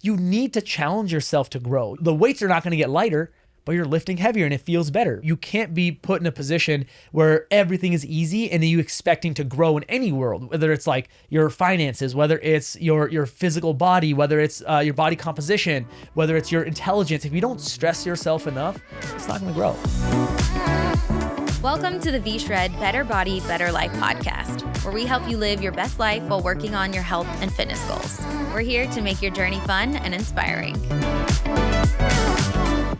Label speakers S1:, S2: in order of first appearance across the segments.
S1: you need to challenge yourself to grow. The weights are not going to get lighter, but you're lifting heavier and it feels better. You can't be put in a position where everything is easy and you expecting to grow in any world, whether it's like your finances, whether it's your physical body, whether it's your body composition, whether it's your intelligence. If you don't stress yourself enough, it's not going to grow.
S2: Welcome to the V-Shred Better Body, Better Life podcast, where we help you live your best life while working on your health and fitness goals. We're here to make your journey fun and inspiring.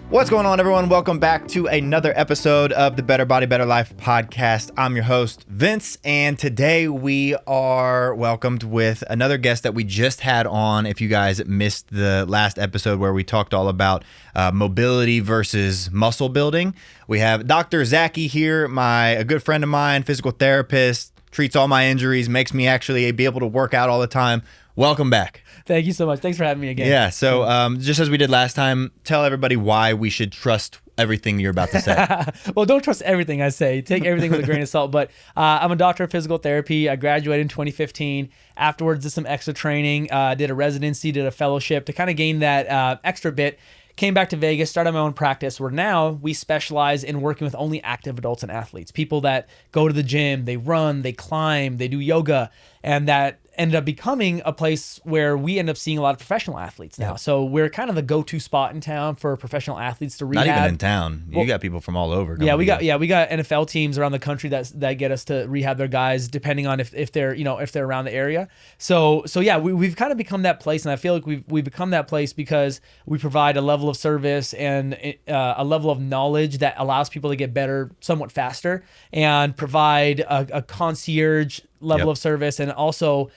S3: What's going on, everyone? Welcome back to another episode of the Better Body, Better Life podcast. I'm your host, Vince, and today we are welcomed with another guest that we just had on. If you guys missed the last episode where we talked all about mobility versus muscle building, we have Dr. Zaki here, a good friend of mine, physical therapist, treats all my injuries, makes me actually be able to work out all the time. Welcome back.
S1: Thank you so much. Thanks for having me again.
S3: Yeah. So just as we did last time, tell everybody why we should trust everything you're about to say.
S1: Well, don't trust everything I say. Take everything with a grain of salt. But I'm a doctor of physical therapy. I graduated in 2015. Afterwards, did some extra training, did a residency, did a fellowship to kind of gain that extra bit. Came back to Vegas, started my own practice where now we specialize in working with only active adults and athletes, people that go to the gym, they run, they climb, they do yoga, and that ended up becoming a place where we end up seeing a lot of professional athletes now.
S3: Yeah.
S1: So we're kind of the go-to spot in town for professional athletes to rehab.
S3: Not even in town. You got people from all over.
S1: Yeah, we got NFL teams around the country that get us to rehab their guys, depending on if they're around the area. So yeah, we've kind of become that place, and I feel like we've become that place because we provide a level of service and a level of knowledge that allows people to get better somewhat faster, and provide a concierge level of service, and also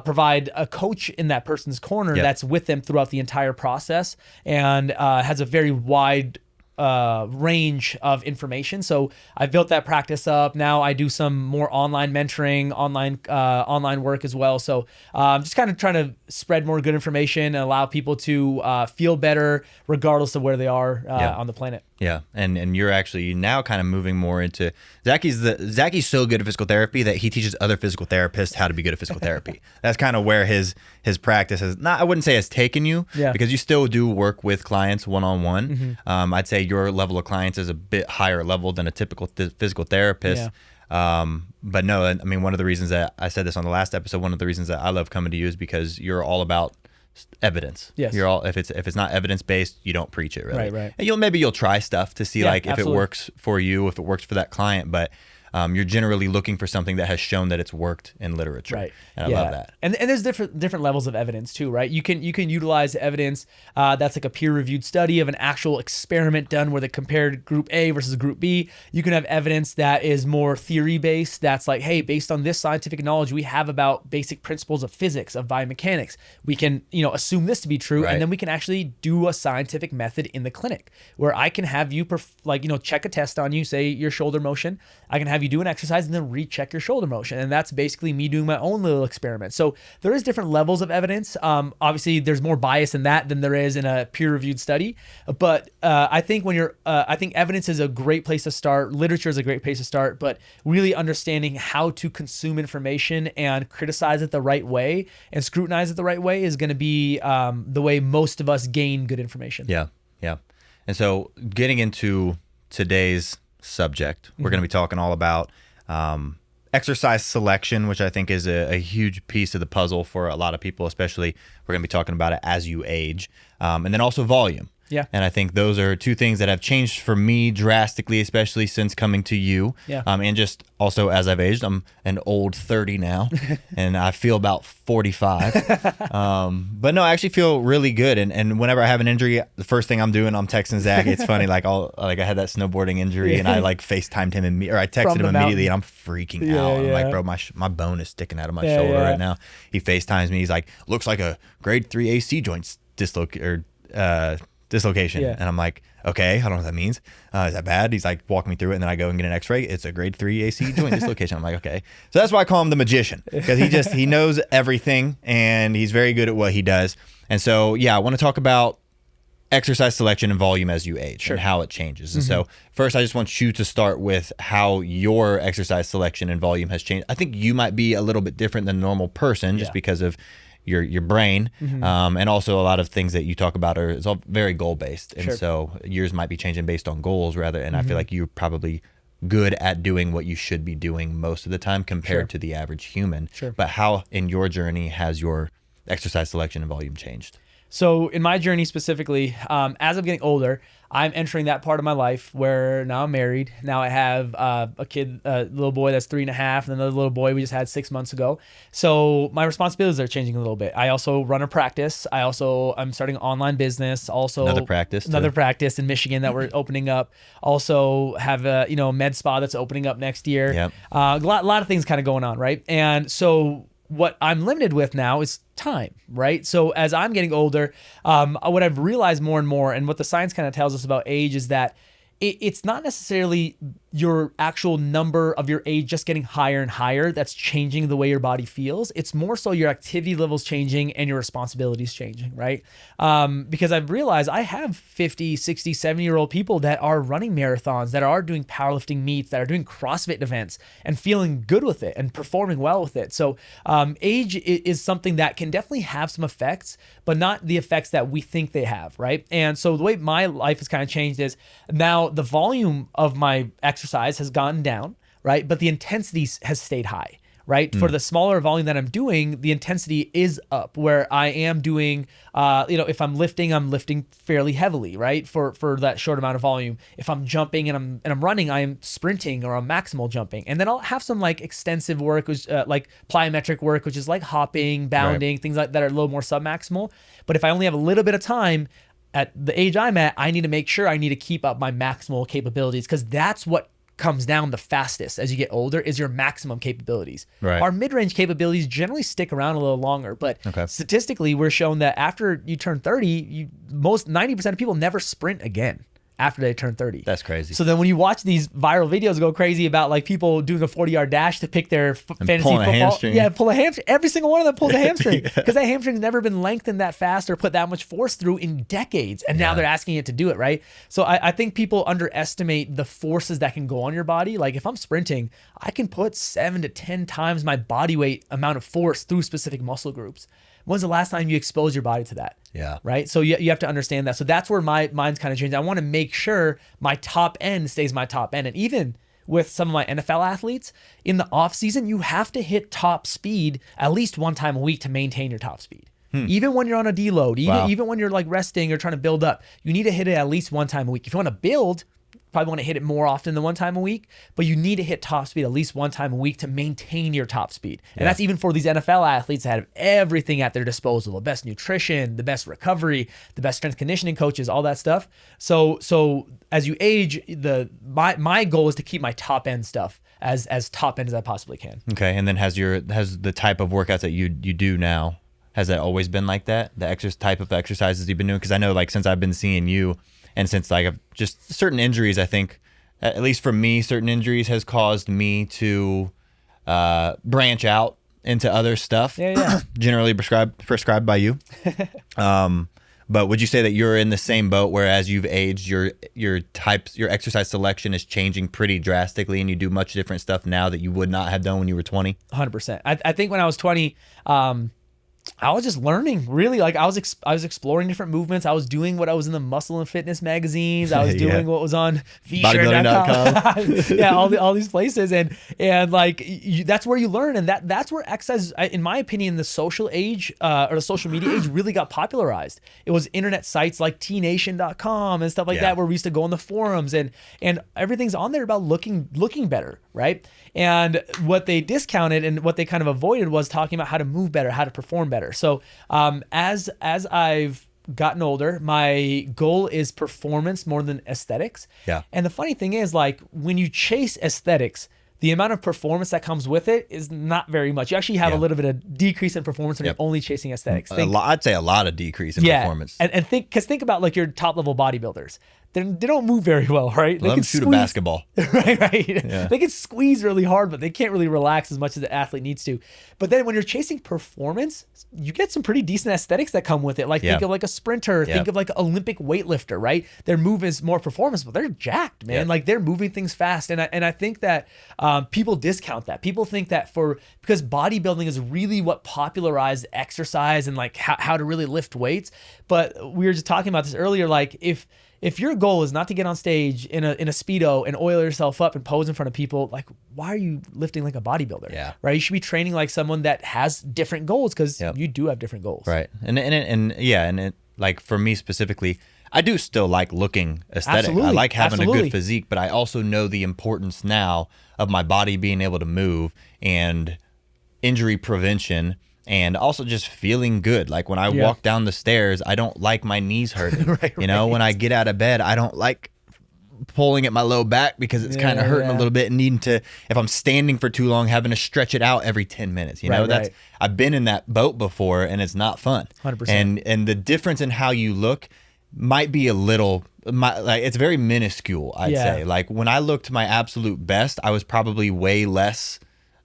S1: provide a coach in that person's corner that's with them throughout the entire process, and has a very wide range of information. So I built that practice up. Now I do some more online mentoring, online work as well. So just kind of trying to spread more good information and allow people to feel better regardless of where they are on the planet.
S3: Yeah, and you're actually now kind of moving more into Zaki's so good at physical therapy that he teaches other physical therapists how to be good at physical therapy. That's kind of where his practice has I wouldn't say has taken you, because you still do work with clients one-on-one. Mm-hmm. I'd say your level of clients is a bit higher level than a typical physical therapist. Yeah. But no, I mean, one of the reasons that I said this on the last episode, one of the reasons that I love coming to you is because you're all about evidence.
S1: Yes.
S3: You're all if it's not evidence based, you don't preach it, really.
S1: Right.
S3: And you'll try stuff to see if
S1: absolutely.
S3: it works for you, if it works for that client, but you're generally looking for something that has shown that it's worked in literature.
S1: Right.
S3: And I love that.
S1: And there's different levels of evidence too, right? You can utilize evidence that's like a peer-reviewed study of an actual experiment done where they compared group A versus group B. You can have evidence that is more theory-based. That's like, hey, based on this scientific knowledge we have about basic principles of physics, of biomechanics, we can, assume this to be true.
S3: Right.
S1: And then we can actually do a scientific method in the clinic where I can have you check a test on you, say your shoulder motion. I can have you do an exercise and then recheck your shoulder motion. And that's basically me doing my own little experiment. So there is different levels of evidence. Obviously there's more bias in that than there is in a peer-reviewed study. But I think I think evidence is a great place to start. Literature is a great place to start, but really understanding how to consume information and criticize it the right way and scrutinize it the right way is going to be the way most of us gain good information.
S3: Yeah. And so getting into today's subject, we're going to be talking all about exercise selection, which I think is a huge piece of the puzzle for a lot of people, especially we're going to be talking about it as you age, and then also volume.
S1: Yeah.
S3: And I think those are two things that have changed for me drastically, especially since coming to you.
S1: Yeah.
S3: And just also as I've aged, I'm an old 30 now and I feel about 45. But no, I actually feel really good. And whenever I have an injury, the first thing I'm doing, I'm texting Zach. It's funny. I had that snowboarding injury and I FaceTimed him or I texted him immediately and I'm freaking out. I'm like, bro, my bone is sticking out of my shoulder right now. He FaceTimes me. He's like, looks like a grade 3 AC joint dislocation. And I'm like, okay, I don't know what that means. Is that bad? He's like, walk me through it. And then I go and get an x-ray. It's a grade 3 AC joint dislocation. I'm like, okay. So that's why I call him the magician, because he knows everything and he's very good at what he does. And so, I want to talk about exercise selection and volume as you age and how it changes. And so first, I just want you to start with how your exercise selection and volume has changed. I think you might be a little bit different than a normal person just because of your brain, and also a lot of things that you talk about are it's all very goal based, and
S1: Sure.
S3: so yours might be changing based on goals rather. And I feel like you're probably good at doing what you should be doing most of the time compared to the average human.
S1: Sure.
S3: But how in your journey has your exercise selection and volume changed?
S1: So in my journey specifically, as I'm getting older, I'm entering that part of my life where now I'm married. Now I have a kid, a little boy that's 3.5, and another little boy we just had 6 months ago. So my responsibilities are changing a little bit. I also run a practice. I'm starting an online business. Also
S3: Another practice
S1: in Michigan that we're opening up. Also have a med spa that's opening up next year.
S3: Yep.
S1: A lot of things kind of going on, right? And so what I'm limited with now is time, right? So as I'm getting older, what I've realized more and more, and what the science kind of tells us about age is that it's not necessarily your actual number of your age just getting higher and higher that's changing the way your body feels. It's more so your activity levels changing and your responsibilities changing, right? Because I've realized I have 50, 60, 70-year-old people that are running marathons, that are doing powerlifting meets, that are doing CrossFit events and feeling good with it and performing well with it. So age is something that can definitely have some effects, but not the effects that we think they have, right? And so the way my life has kind of changed is now the volume of my exercise has gone down, right? But the intensity has stayed high, right? For the smaller volume that I'm doing, the intensity is up where I am doing, if I'm lifting fairly heavily, right? For that short amount of volume. If I'm jumping and I'm running, I am sprinting or I'm maximal jumping. And then I'll have some like extensive work, which like plyometric work, which is like hopping, bounding, things like that are a little more submaximal. But if I only have a little bit of time, at the age I'm at, I need to make sure I need to keep up my maximal capabilities, because that's what comes down the fastest as you get older is your maximum capabilities.
S3: Right.
S1: Our mid-range capabilities generally stick around a little longer, but statistically we're shown that after you turn 30, 90% of people never sprint again after they turn 30.
S3: That's crazy.
S1: So then when you watch these viral videos go crazy about like people doing a 40-yard dash to pick their fantasy
S3: pulling a
S1: football.
S3: hamstring.
S1: Yeah, pull a hamstring. Every single one of them pulls a hamstring because that hamstring's never been lengthened that fast or put that much force through in decades. And now they're asking it to do it, right? So I think people underestimate the forces that can go on your body. Like if I'm sprinting, I can put 7 to 10 times my body weight amount of force through specific muscle groups. When's the last time you exposed your body to that?
S3: Yeah.
S1: Right. So you have to understand that. So that's where my mind's kind of changed. I want to make sure my top end stays my top end. And even with some of my NFL athletes in the off season, you have to hit top speed at least one time a week to maintain your top speed. Even when you're on a deload, even when you're like resting or trying to build up, you need to hit it at least one time a week. If you want to build, probably want to hit it more often than one time a week, but you need to hit top speed at least one time a week to maintain your top speed. And that's even for these NFL athletes that have everything at their disposal, the best nutrition, the best recovery, the best strength conditioning coaches, all that stuff. So as you age, my goal is to keep my top end stuff as top end as I possibly can.
S3: Okay. And then has the type of workouts that you do now, has that always been like that? The type of exercises you've been doing? Because I know like since I've been seeing you, and since like I've just certain injuries, I think, at least for me, certain injuries has caused me to branch out into other stuff.
S1: Yeah.
S3: Generally prescribed by you. But would you say that you're in the same boat where as you've aged, your exercise selection is changing pretty drastically, and you do much different stuff now that you would not have done when you were 20?
S1: 100%. I think when I was 20, I was just learning, really. Like I was exploring different movements. I was doing what I was in the muscle and fitness magazines. I was doing what was on
S3: bodybuilding.com.
S1: Yeah, all these places, and like that's where you learn, and that's where exercise, in my opinion, the social age or the social media age really got popularized. It was internet sites like tnation.com and stuff like that, where we used to go on the forums, and everything's on there about looking better, right? And what they discounted and what they kind of avoided was talking about how to move better, how to perform better. So as I've gotten older, my goal is performance more than aesthetics.
S3: Yeah.
S1: And the funny thing is, like, when you chase aesthetics, the amount of performance that comes with it is not very much. You actually have a little bit of decrease in performance when you're only chasing aesthetics.
S3: I'd say a lot of decrease in performance.
S1: And think about like your top level bodybuilders. they don't move very well, right?
S3: Let them shoot a basketball.
S1: Right.
S3: Yeah.
S1: They can squeeze really hard, but they can't really relax as much as the athlete needs to. But then when you're chasing performance, you get some pretty decent aesthetics that come with it. Like think of like a sprinter, think of like an Olympic weightlifter, right? Their move is more performance, but they're jacked, man. Like they're moving things fast. And I think that people discount that. People think that because bodybuilding is really what popularized exercise and like how to really lift weights. But we were just talking about this earlier. Like if your goal is not to get on stage in a Speedo and oil yourself up and pose in front of people, like why are you lifting like a bodybuilder?
S3: Yeah.
S1: Right. You should be training like someone that has different goals because you do have different goals.
S3: Right. And it, like for me specifically, I do still like looking aesthetic.
S1: Absolutely.
S3: I like having a
S1: Absolutely.
S3: good physique, but I also know the importance now of my body being able to move and injury prevention. And also just feeling good. Like when I walk down the stairs, I don't like my knees hurting. When I get out of bed, I don't like pulling at my low back because it's kind of hurting a little bit and needing to, if I'm standing for too long, having to stretch it out every 10 minutes. I've been in that boat before and it's not fun.
S1: 100%.
S3: And the difference in how you look might be a little, it's very minuscule, I'd say. Like when I looked my absolute best, I was probably way less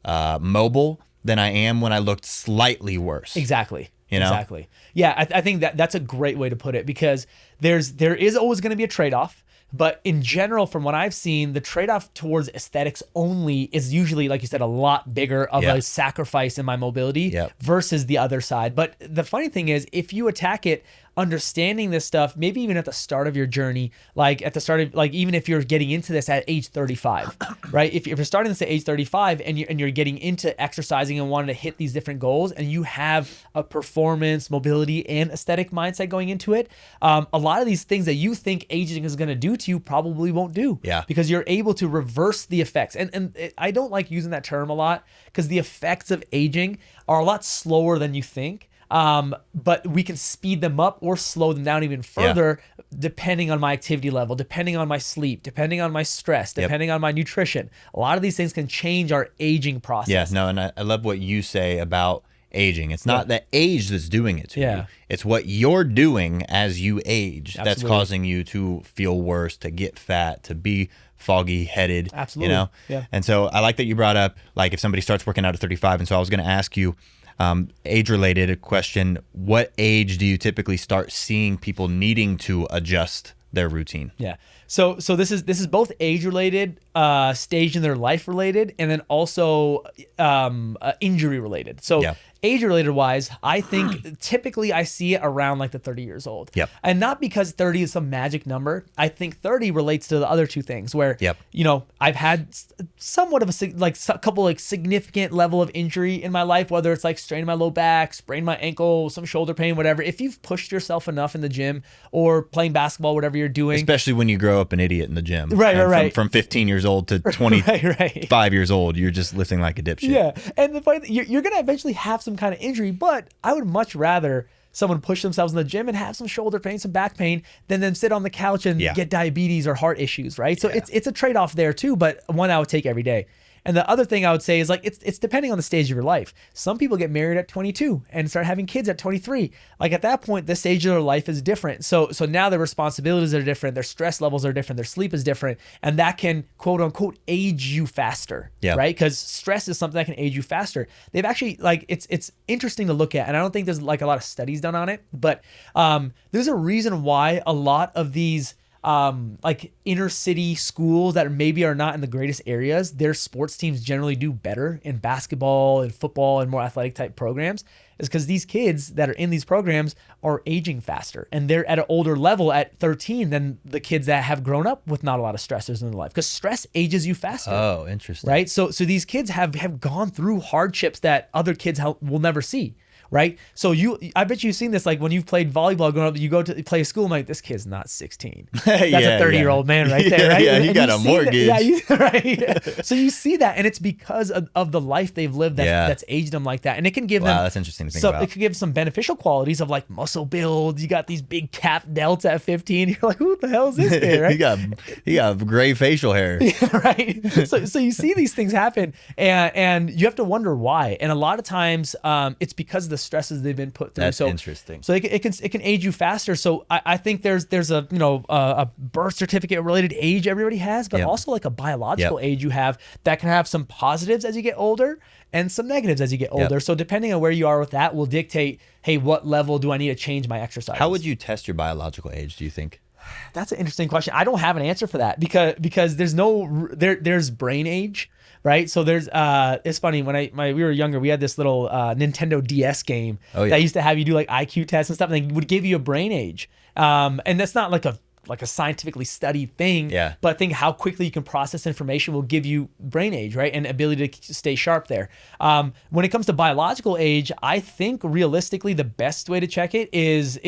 S3: mobile than I am when I looked slightly worse.
S1: Exactly.
S3: You know?
S1: Exactly. Yeah, I think that's a great way to put it because there is always going to be a trade-off. But in general, from what I've seen, the trade-off towards aesthetics only is usually, like you said, a lot bigger of a sacrifice in my mobility versus the other side. But the funny thing is, if you attack it understanding this stuff, maybe even at the start of your journey, like at the start of, like even if you're getting into this at age 35, right? If you're starting this at age 35 and you're getting into exercising and wanting to hit these different goals and you have a performance, mobility, and aesthetic mindset going into it, a lot of these things that you think aging is going to do to you probably won't do.
S3: Yeah.
S1: Because you're able to reverse the effects. And I don't like using that term a lot because the effects of aging are a lot slower than you think. But we can speed them up or slow them down even further depending on my activity level, depending on my sleep, depending on my stress, depending on my nutrition. A lot of these things can change our aging process.
S3: Yeah, no, and I love what you say about aging. It's not the age that's doing it to you. It's what you're doing as you age that's causing you to feel worse, to get fat, to be foggy headed.
S1: Absolutely.
S3: You know?
S1: Yeah.
S3: And so I like that you brought up, like, if somebody starts working out at 35, and so I was going to ask you, age-related question, what age do you typically start seeing people needing to adjust their routine?
S1: Yeah. So this is both age-related, stage in their life related, and then also injury related. So age-related wise, I think typically I see it around like the 30 years old.
S3: Yep.
S1: And not because 30 is some magic number. I think 30 relates to the other two things where, you know, I've had somewhat of a couple like significant level of injury in my life, whether it's like straining my low back, spraining my ankle, some shoulder pain, whatever. If you've pushed yourself enough in the gym or playing basketball, whatever you're doing.
S3: Especially when you grow up an idiot in the gym.
S1: Right.
S3: From 15 years old to 25 years old, you're just lifting like a dipshit.
S1: Yeah. And the funny thing, you're going to eventually have some kind of injury, but I would much rather someone push themselves in the gym and have some shoulder pain, some back pain, than them sit on the couch and get diabetes or heart issues, right? So it's a trade-off there too, but one I would take every day. And the other thing I would say is like it's depending on the stage of your life. Some people get married at 22 and start having kids at 23. Like at that point, the stage of their life is different. So now their responsibilities are different, their stress levels are different, their sleep is different, and that can quote unquote age you faster, right? Because stress is something that can age you faster. They've actually like it's interesting to look at, and I don't think there's like a lot of studies done on it, but there's a reason why a lot of these like inner city schools that maybe are not in the greatest areas, their sports teams generally do better in basketball and football and more athletic type programs, is because these kids that are in these programs are aging faster and they're at an older level at 13 than the kids that have grown up with not a lot of stressors in their life, because stress ages you faster.
S3: Oh, interesting.
S1: Right. So these kids have gone through hardships that other kids will never see. Right. So I bet you've seen this, like when you've played volleyball growing up, you go to play school, I'm like, this kid's not 16. That's a 30-year-old man right there. Right.
S3: Yeah, he got a mortgage.
S1: Right. So you see that, and it's because of the life they've lived that's aged them like that. And it can give them,
S3: that's interesting to think about.
S1: It can give some beneficial qualities of like muscle build. You got these big calf delts at 15. You're like, who the hell is this kid? Right?
S3: he got gray facial hair.
S1: Right. So you see these things happen, and you have to wonder why. And a lot of times it's because of the the stresses they've been put through.
S3: That's
S1: so
S3: interesting.
S1: So it can age you faster. So I think there's a a birth certificate related age everybody has, but also like a biological age you have that can have some positives as you get older and some negatives as you get older. So depending on where you are with that will dictate, hey, what level do I need to change my exercise?
S3: How would you test your biological age, do you think?
S1: That's an interesting question. I don't have an answer for that because there's brain age, right? So there's it's funny when we were younger, we had this little Nintendo DS game that used to have you do like IQ tests and stuff, and they would give you a brain age. And that's not like a scientifically studied thing, but I think how quickly you can process information will give you brain age, right? And ability to stay sharp there. When it comes to biological age, I think realistically the best way to check it is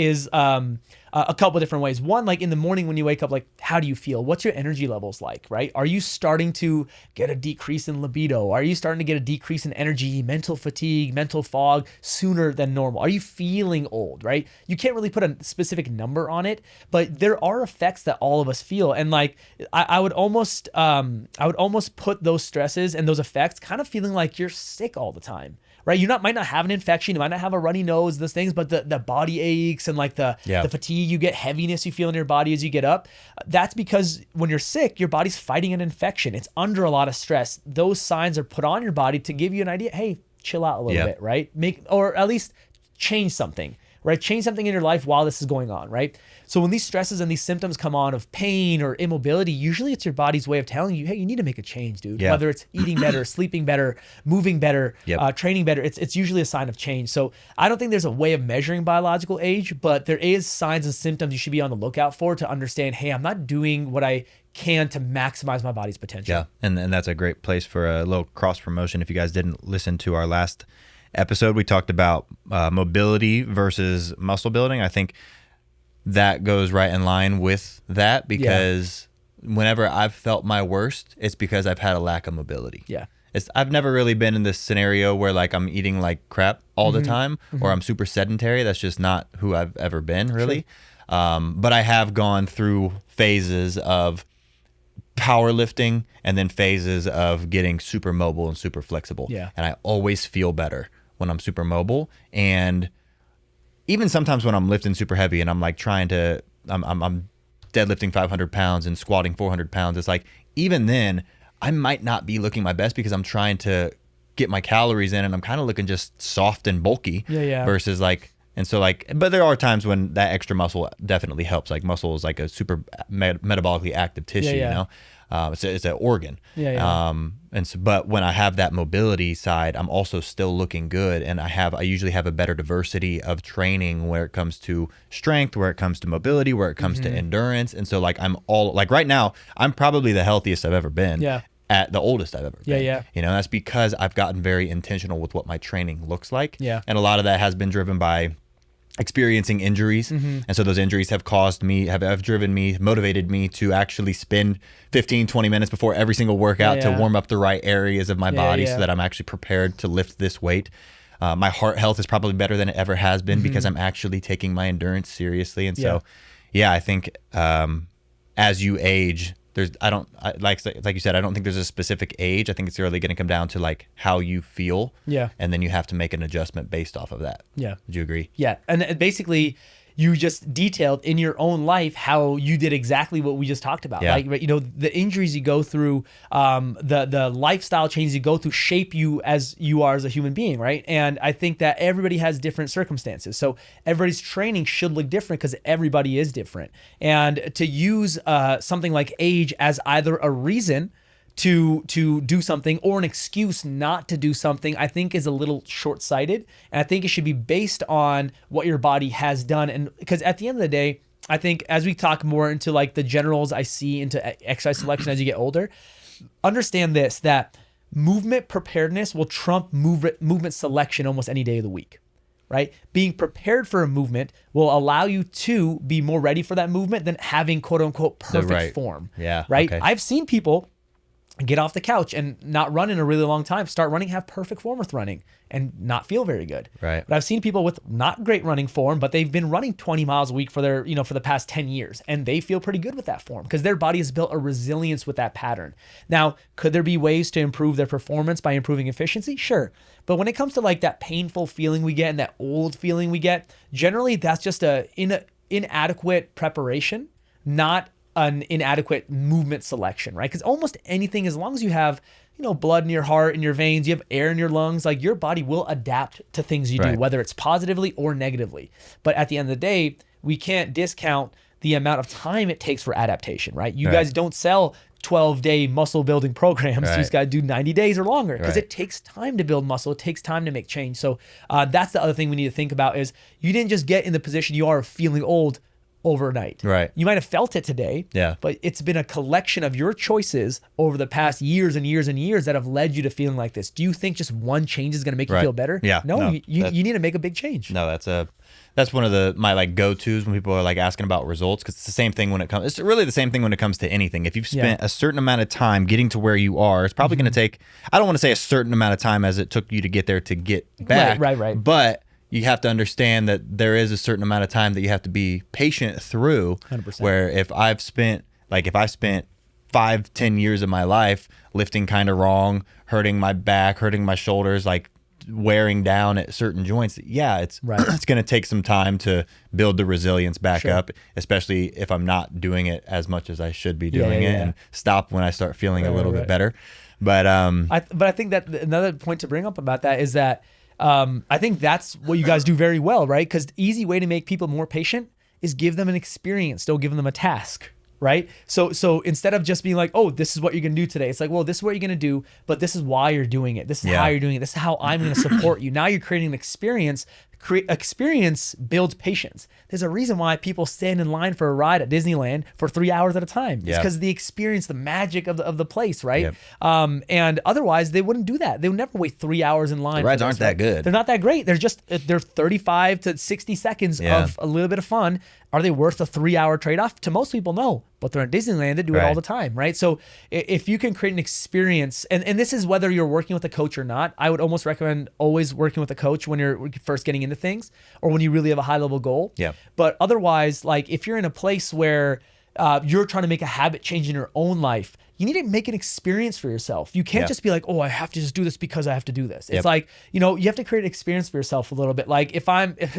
S1: a couple of different ways. One, like in the morning when you wake up, like how do you feel? What's your energy levels like, right? Are you starting to get a decrease in libido? Are you starting to get a decrease in energy, mental fatigue, mental fog sooner than normal? Are you feeling old, right? You can't really put a specific number on it, but there are effects that all of us feel. And like I would almost put those stresses and those effects kind of feeling like you're sick all the time. Right, you might not have an infection, you might not have a runny nose, those things, but the body aches and like the fatigue, you get heaviness you feel in your body as you get up. That's because when you're sick, your body's fighting an infection. It's under a lot of stress. Those signs are put on your body to give you an idea. Hey, chill out a little bit, right? Or at least change something. Right? Change something in your life while this is going on, right? So when these stresses and these symptoms come on of pain or immobility, usually it's your body's way of telling you, hey, you need to make a change, dude. Whether it's eating better, sleeping better, moving better, training better, it's usually a sign of change. So I don't think there's a way of measuring biological age, but there is signs and symptoms you should be on the lookout for to understand, hey, I'm not doing what I can to maximize my body's potential.
S3: Yeah, and that's a great place for a little cross promotion. If you guys didn't listen to our last episode, we talked about mobility versus muscle building. I think that goes right in line with that because whenever I've felt my worst, it's because I've had a lack of mobility. I've never really been in this scenario where like I'm eating like crap all the time or I'm super sedentary. That's just not who I've ever been really. But I have gone through phases of powerlifting and then phases of getting super mobile and super flexible. And I always feel better when I'm super mobile. And even sometimes when I'm lifting super heavy and I'm like I'm deadlifting 500 pounds and squatting 400 pounds, it's like, even then I might not be looking my best because I'm trying to get my calories in and I'm kind of looking just soft and bulky versus like, and so like, but there are times when that extra muscle definitely helps. Like muscle is like a super metabolically active tissue, you know? It's an organ. And so, but when I have that mobility side, I'm also still looking good. And I usually have a better diversity of training where it comes to strength, where it comes to mobility, where it comes to endurance. And so like right now, I'm probably the healthiest I've ever been. At the oldest I've ever been. You know, that's because I've gotten very intentional with what my training looks like. And a lot of that has been driven by experiencing injuries. And so those injuries have motivated me to actually spend 15, 20 minutes before every single workout to warm up the right areas of my body so that I'm actually prepared to lift this weight. My heart health is probably better than it ever has been because I'm actually taking my endurance seriously. And so, I think as you age, like you said, I don't think there's a specific age. I think it's really going to come down to like how you feel. And then you have to make an adjustment based off of that. Would you agree?
S1: And basically you just detailed in your own life how you did exactly what we just talked about. Like, you know, the injuries you go through, the lifestyle changes you go through shape you as you are as a human being, right? And I think that everybody has different circumstances. So everybody's training should look different because everybody is different. And to use something like age as either a reason to do something or an excuse not to do something, I think is a little short-sighted. And I think it should be based on what your body has done. And because at the end of the day, I think as we talk more into like the generals I see into exercise selection as you get older, understand this, that movement preparedness will trump movement selection almost any day of the week, right? Being prepared for a movement will allow you to be more ready for that movement than having quote unquote perfect form. Right? Okay. I've seen people get off the couch and not run in a really long time, start running, have perfect form with running and not feel very good.
S3: Right.
S1: But I've seen people with not great running form, but they've been running 20 miles a week for their, for the past 10 years. And they feel pretty good with that form because their body has built a resilience with that pattern. Now, could there be ways to improve their performance by improving efficiency? Sure. But when it comes to like that painful feeling we get and that old feeling we get, generally that's just a inadequate preparation, not an inadequate movement selection, right? Because almost anything, as long as you have, blood in your heart, in your veins, you have air in your lungs, like your body will adapt to things you do, whether it's positively or negatively. But at the end of the day, we can't discount the amount of time it takes for adaptation, right? You guys don't sell 12-day muscle building programs. You just got to do 90 days or longer because it takes time to build muscle. It takes time to make change. So that's the other thing we need to think about is you didn't just get in the position you are of feeling old overnight.
S3: Right.
S1: You might have felt it today, but it's been a collection of your choices over the past years and years and years that have led you to feeling like this. Do you think just one change is going to make you feel better?
S3: Yeah.
S1: No, you need to make a big change.
S3: No, that's one of my like go-tos when people are like asking about results, because it's the same thing when it comes. It's really the same thing when it comes to anything. If you've spent a certain amount of time getting to where you are, it's probably going to take. I don't want to say a certain amount of time as it took you to get there to get back. Right. But you have to understand that there is a certain amount of time that you have to be patient through. 100%. Where if I spent 5-10 years of my life lifting kind of wrong, hurting my back, hurting my shoulders, like wearing down at certain joints, it's going to take some time to build the resilience back up, especially if I'm not doing it as much as I should be doing it, and stop when I start feeling a little bit better. But
S1: I think that another point to bring up about that is that I think that's what you guys do very well, right? Because the easy way to make people more patient is give them an experience, don't give them a task, right? So instead of just being like, oh, this is what you're going to do today, it's like, well, this is what you're going to do, but this is why you're doing it. This is how you're doing it. This is how I'm going to support you. Now you're creating an experience. Experience builds patience. There's a reason why people stand in line for a ride at Disneyland for 3 hours at a time. It's because of the experience, the magic of the place, right? And otherwise they wouldn't do that. They would never wait 3 hours in line.
S3: The rides aren't that good.
S1: They're not that great. They're 35 to 60 seconds of a little bit of fun. Are they worth a 3-hour trade-off? To most people, no. But they're in Disneyland, they do it all the time, right? So if you can create an experience, and this is whether you're working with a coach or not, I would almost recommend always working with a coach when you're first getting into things or when you really have a high-level goal. But otherwise, like if you're in a place where you're trying to make a habit change in your own life, you need to make an experience for yourself. You can't just be like, oh, I have to just do this because I have to do this. It's like, you have to create an experience for yourself a little bit. Like if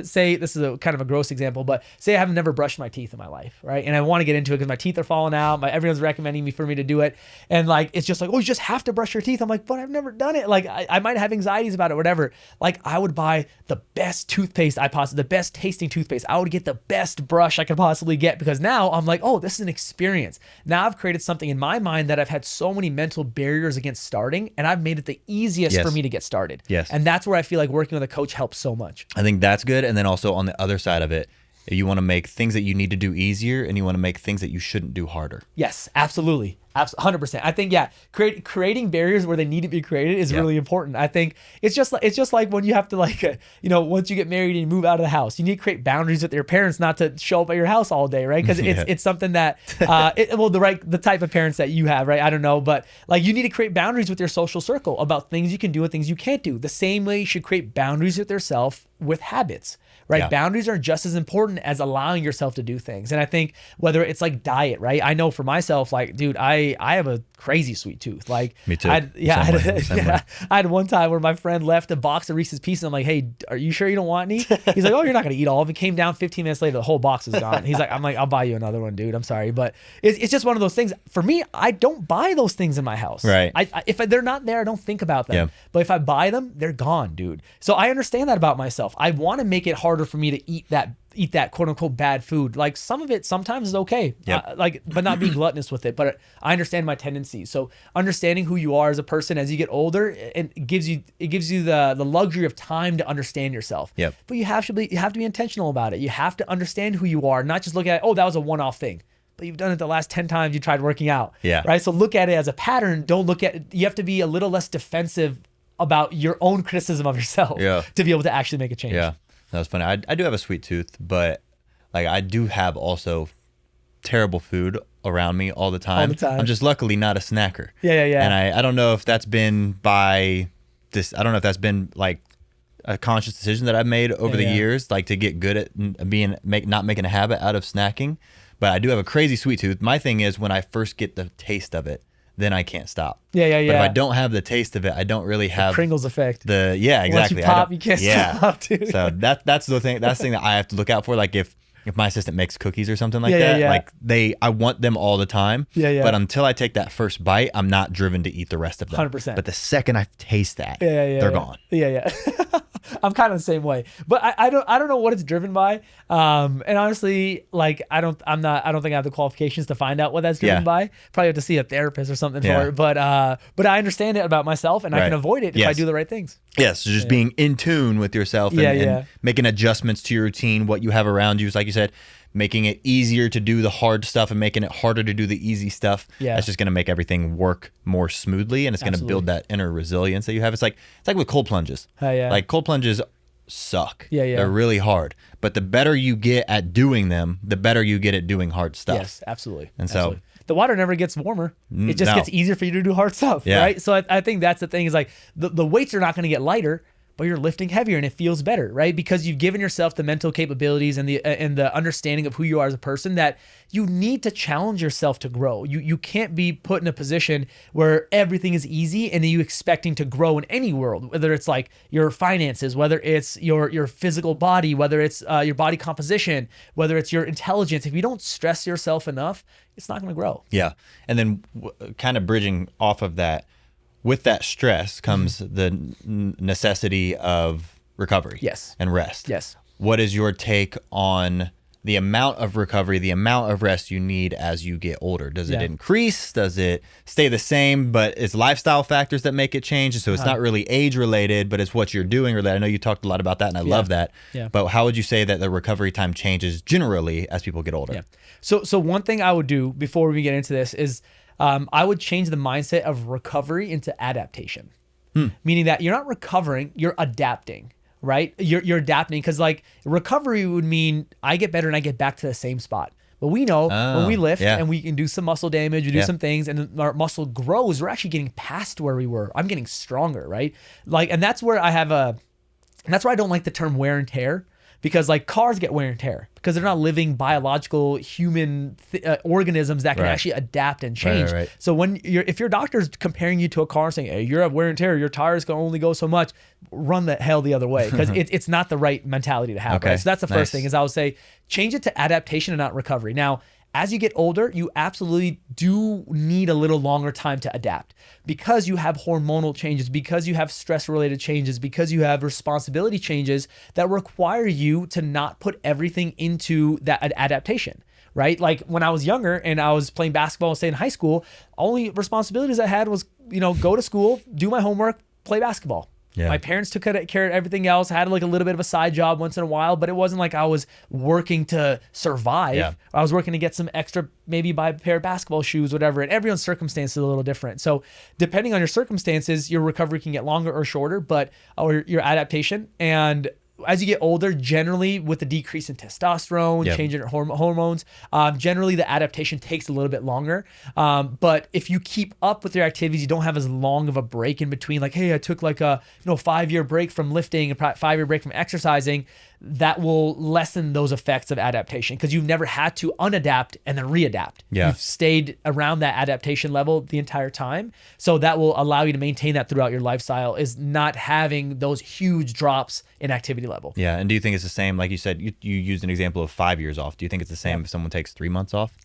S1: say this is a kind of a gross example, but say I have never brushed my teeth in my life, right? And I want to get into it because my teeth are falling out. Everyone's recommending for me to do it. And like, it's just like, oh, you just have to brush your teeth. I'm like, but I've never done it. Like I might have anxieties about it, whatever. Like I would buy the best toothpaste the best tasting toothpaste. I would get the best brush I could possibly get because now I'm like, oh, this is an experience. Now I've created something in my mind that I've had so many mental barriers against starting, and I've made it the easiest for me to get started. And that's where I feel like working with a coach helps so much.
S3: I think that's good. And then also on the other side of it, you want to make things that you need to do easier, and you want to make things that you shouldn't do harder.
S1: Yes, absolutely. 100%. I think creating barriers where they need to be created is really important. I think it's just like when you have to once you get married and you move out of the house, you need to create boundaries with your parents not to show up at your house all day, right? Because it's something that the type of parents that you have, right? I don't know, but like you need to create boundaries with your social circle about things you can do and things you can't do. The same way you should create boundaries with yourself with habits. Right? Boundaries are just as important as allowing yourself to do things. And I think whether it's like diet, right? I know for myself, like, dude, I have a crazy sweet tooth. Like,
S3: me too.
S1: I had one time where my friend left a box of Reese's Pieces. I'm like, hey, are you sure you don't want any? He's like, oh, you're not going to eat all of it. Came down 15 minutes later, the whole box is gone. I'm like, I'll buy you another one, dude. I'm sorry. But it's just one of those things. For me, I don't buy those things in my house.
S3: Right.
S1: If they're not there, I don't think about them. But if I buy them, they're gone, dude. So I understand that about myself. I want to make it harder for me to eat that quote unquote bad food. Like some of it sometimes is okay, but not being gluttonous with it. But I understand my tendencies. So understanding who you are as a person as you get older, it gives you the luxury of time to understand yourself. But you have to be intentional about it. You have to understand who you are, not just look at, oh, that was a one-off thing. But you've done it the last 10 times you tried working out. Right. So look at it as a pattern. Don't look at it. You have to be a little less defensive about your own criticism of yourself to be able to actually make a change.
S3: That was funny. I do have a sweet tooth, but like I do have also terrible food around me all the time.
S1: All the time.
S3: I'm just luckily not a snacker.
S1: Yeah.
S3: And I don't know if that's been by this. I don't know if that's been like a conscious decision that I've made over the years, like to get good at not making a habit out of snacking. But I do have a crazy sweet tooth. My thing is when I first get the taste of it, then I can't stop.
S1: Yeah.
S3: But if I don't have the taste of it, I don't really have
S1: Pringles effect.
S3: Exactly.
S1: Once you pop, you can't stop, dude.
S3: So that's the thing. That's the thing that I have to look out for. Like if my assistant makes cookies or something like that, like I want them all the time.
S1: Yeah.
S3: But until I take that first bite, I'm not driven to eat the rest of them.
S1: 100%.
S3: But the second I taste that, they're gone.
S1: Yeah. I'm kind of the same way, but I don't know what it's driven by. And honestly, like I don't think I have the qualifications to find out what that's driven by. Probably have to see a therapist or something for it. But I understand it about myself, and I can avoid it if I do the right things.
S3: Yes, so just being in tune with yourself and making adjustments to your routine, what you have around you. Like you said, making it easier to do the hard stuff and making it harder to do the easy stuff. Yeah. That's just going to make everything work more smoothly, and it's going to build that inner resilience that you have. It's like with cold plunges. Like cold plunges suck. They're really hard. But the better you get at doing them, the better you get at doing hard stuff.
S1: Yes, absolutely.
S3: And so
S1: the water never gets warmer. It just gets easier for you to do hard stuff, right? So I think that's the thing is like the weights are not going to get lighter, but you're lifting heavier and it feels better, right? Because you've given yourself the mental capabilities and the understanding of who you are as a person that you need to challenge yourself to grow. You can't be put in a position where everything is easy and then you expecting to grow in any world, whether it's like your finances, whether it's your physical body, whether it's your body composition, whether it's your intelligence. If you don't stress yourself enough, it's not going to grow.
S3: Yeah. And then kind of bridging off of that, with that stress comes the necessity of recovery and rest.
S1: Yes.
S3: What is your take on the amount of recovery, the amount of rest you need as you get older? Does it increase? Does it stay the same? But it's lifestyle factors that make it change. So it's not really age related, but it's what you're doing related. I know you talked a lot about that, and I love that.
S1: Yeah.
S3: But how would you say that the recovery time changes generally as people get older?
S1: Yeah. So one thing I would do before we get into this is I would change the mindset of recovery into adaptation, meaning that you're not recovering, you're adapting, right? You're adapting because like recovery would mean I get better and I get back to the same spot. But we know when we lift and we can do some muscle damage, we do some things, and our muscle grows, we're actually getting past where we were. I'm getting stronger, right? Like, and that's where that's why I don't like the term wear and tear. Because like cars get wear and tear because they're not living biological human organisms that can actually adapt and change.
S3: Right.
S1: So if your doctor's comparing you to a car and saying, hey, you have wear and tear, your tires can only go so much, run the hell the other way because it's not the right mentality to have. Right? So that's the first thing is I would say change it to adaptation and not recovery. Now, as you get older, you absolutely do need a little longer time to adapt because you have hormonal changes, because you have stress-related changes, because you have responsibility changes that require you to not put everything into that adaptation, right? Like when I was younger and I was playing basketball, say in high school, only responsibilities I had was, go to school, do my homework, play basketball. Yeah. My parents took care of everything else. I had like a little bit of a side job once in a while, but it wasn't like I was working to survive. Yeah. I was working to get some extra, maybe buy a pair of basketball shoes, whatever. And everyone's circumstances are a little different. So depending on your circumstances, your recovery can get longer or shorter, or your adaptation. And as you get older, generally with the decrease in testosterone, change in hormones, generally the adaptation takes a little bit longer. But if you keep up with your activities, you don't have as long of a break in between. Like, hey, I took like a 5-year break from lifting, a 5-year break from exercising. That will lessen those effects of adaptation because you've never had to unadapt and then readapt. Yeah. You've stayed around that adaptation level the entire time. So that will allow you to maintain that throughout your lifestyle, is not having those huge drops in activity level.
S3: Yeah. And do you think it's the same? Like you said, you used an example of 5 years off. Do you think it's the same if someone takes 3 months off?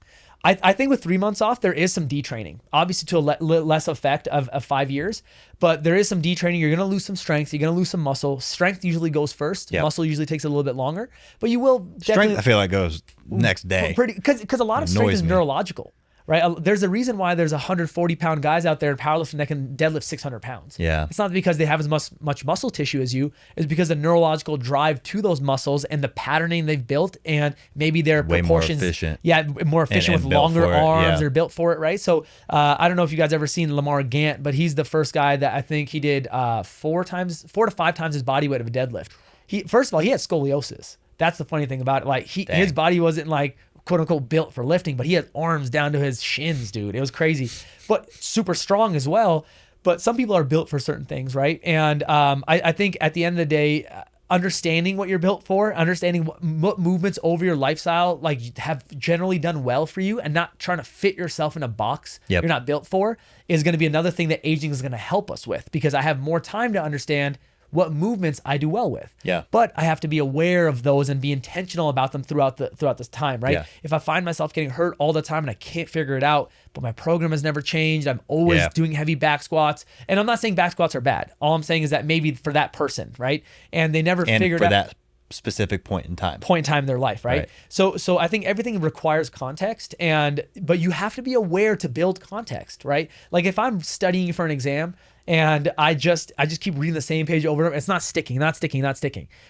S1: I think with 3 months off, there is some detraining, obviously to a less effect of 5 years, but there is some detraining. You're going to lose some strength. You're going to lose some muscle. Strength usually goes first. Yep. Muscle usually takes a little bit longer, but you will
S3: strength, I feel like, goes next day.
S1: Because a lot of strength is neurological. Right? There's a reason why there's 140-pound guys out there in powerlifting that can deadlift 600 pounds. Yeah. It's not because they have as much muscle tissue as you. It's because the neurological drive to those muscles and the patterning they've built, and maybe their proportions. More efficient. Yeah, more efficient with longer arms. They're built for it, right? So I don't know if you guys ever seen Lamar Gant, but he's the first guy that I think he did 4 to 5 times his body weight of a deadlift. First of all, he had scoliosis. That's the funny thing about it. Like his body wasn't like quote unquote built for lifting, but he had arms down to his shins, dude. It was crazy, but super strong as well. But some people are built for certain things, right? And I think at the end of the day, understanding what you're built for, understanding what movements over your lifestyle like have generally done well for you, and not trying to fit yourself in a box you're not built for, is going to be another thing that aging is going to help us with, because I have more time to understand what movements I do well with.
S3: Yeah.
S1: But I have to be aware of those and be intentional about them throughout this time, right?
S3: Yeah.
S1: If I find myself getting hurt all the time and I can't figure it out, but my program has never changed, I'm always doing heavy back squats. And I'm not saying back squats are bad. All I'm saying is that maybe for that person, right? And they never figured out
S3: that specific point in time
S1: in their life, right? So I think everything requires context, but you have to be aware to build context, right? Like if I'm studying for an exam and I just keep reading the same page over and over, it's not sticking.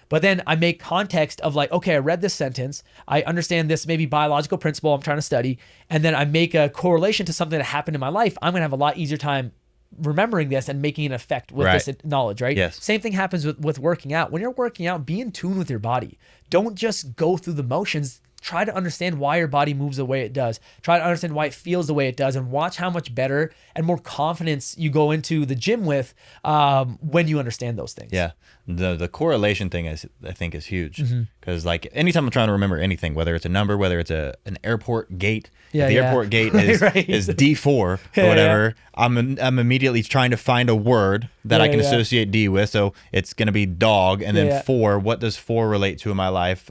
S1: But then I make context of like, okay, I read this sentence, I understand this maybe biological principle I'm trying to study, and then I make a correlation to something that happened in my life. I'm gonna have a lot easier time remembering this and making an effect with this knowledge, right?
S3: Yes.
S1: Same thing happens with working out. When you're working out, be in tune with your body. Don't just go through the motions. Try to understand why your body moves the way it does. Try to understand why it feels the way it does, and watch how much better and more confidence you go into the gym with when you understand those things.
S3: Yeah. The correlation thing I think is huge, because like anytime I'm trying to remember anything, whether it's a number, whether it's an airport gate, if the airport gate is is D4 or whatever, I'm immediately trying to find a word that I can associate D with. So it's going to be dog, and then 4. What does 4 relate to in my life?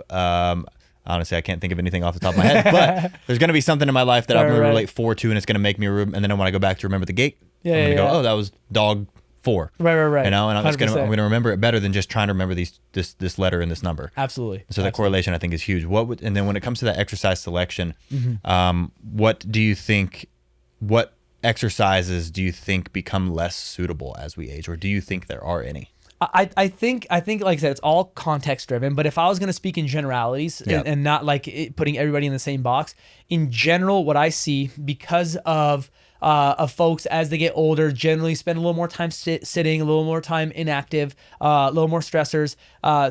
S3: Honestly, I can't think of anything off the top of my head, but there's going to be something in my life that I'm going to relate 4 to, and it's going to make me and then when I go back to remember the gate, I'm going to go, oh, that was dog 4.
S1: Right.
S3: You know, and I'm going to remember it better than just trying to remember this letter and this number.
S1: Absolutely.
S3: So that correlation I think is huge. And then when it comes to that exercise selection, what exercises do you think become less suitable as we age, or do you think there are any?
S1: I think like I said, it's all context driven, but if I was going to speak in generalities and not like putting everybody in the same box, in general, what I see, because of folks as they get older, generally spend a little more time sitting, a little more time inactive, a little more stressors,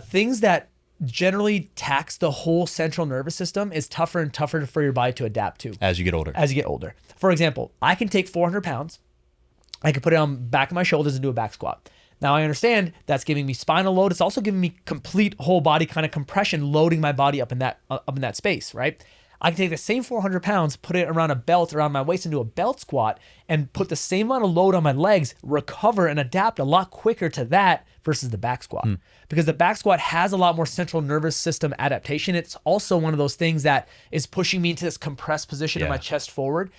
S1: things that generally tax the whole central nervous system is tougher and tougher for your body to adapt to
S3: as you get older.
S1: For example, I can take 400 pounds, I can put it on back of my shoulders and do a back squat. Now I understand that's giving me spinal load. It's also giving me complete whole body kind of compression, loading my body up in that space, right? I can take the same 400 pounds, put it around a belt around my waist and do a belt squat, and put the same amount of load on my legs, recover and adapt a lot quicker to that versus the back squat. Because the back squat has a lot more central nervous system adaptation. It's also one of those things that is pushing me into this compressed position of my chest forward,